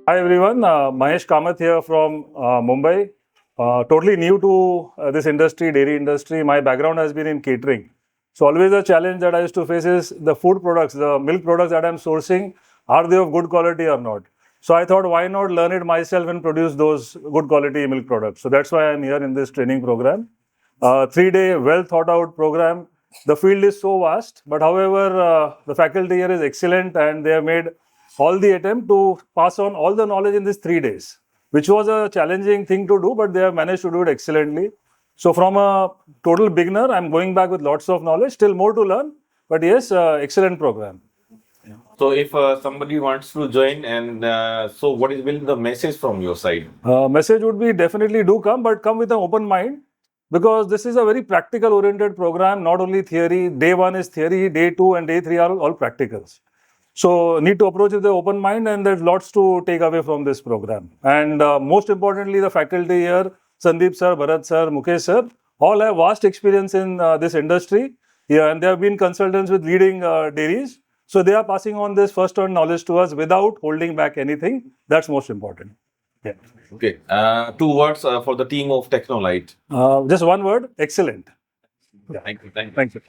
Hi everyone, Mahesh Kamath here from Mumbai. Totally new to this industry, dairy industry. My background has been in catering. So always a challenge that I used to face is the food products, the milk products that I'm sourcing, are they of good quality or not? So I thought, why not learn it myself and produce those good quality milk products? So that's why I'm here in this training program. 3-day, well thought out program. The field is so vast, but however, the faculty here is excellent and they have made all the attempt to pass on all the knowledge in these 3 days, which was a challenging thing to do, but they have managed to do it excellently. So from a total beginner, I'm going back with lots of knowledge, still more to learn, but yes, excellent program. So if somebody wants to join, and so what will the message from your side? Message would be definitely do come, but come with an open mind because this is a very practical oriented program, not only theory. Day 1 is theory, day 2 and day 3 are all practicals. So need to approach with the open mind, and there's lots to take away from this program. And most importantly, the faculty here, Sandeep sir, Bharat sir, Mukesh sir, all have vast experience in this industry. Yeah, and they have been consultants with leading dairies. So they are passing on this first-hand knowledge to us without holding back anything. That's most important. Yeah. Okay. 2 words for the team of TECHNOLIGHT. Just one word: excellent. Thank you. Thank you. Thank you.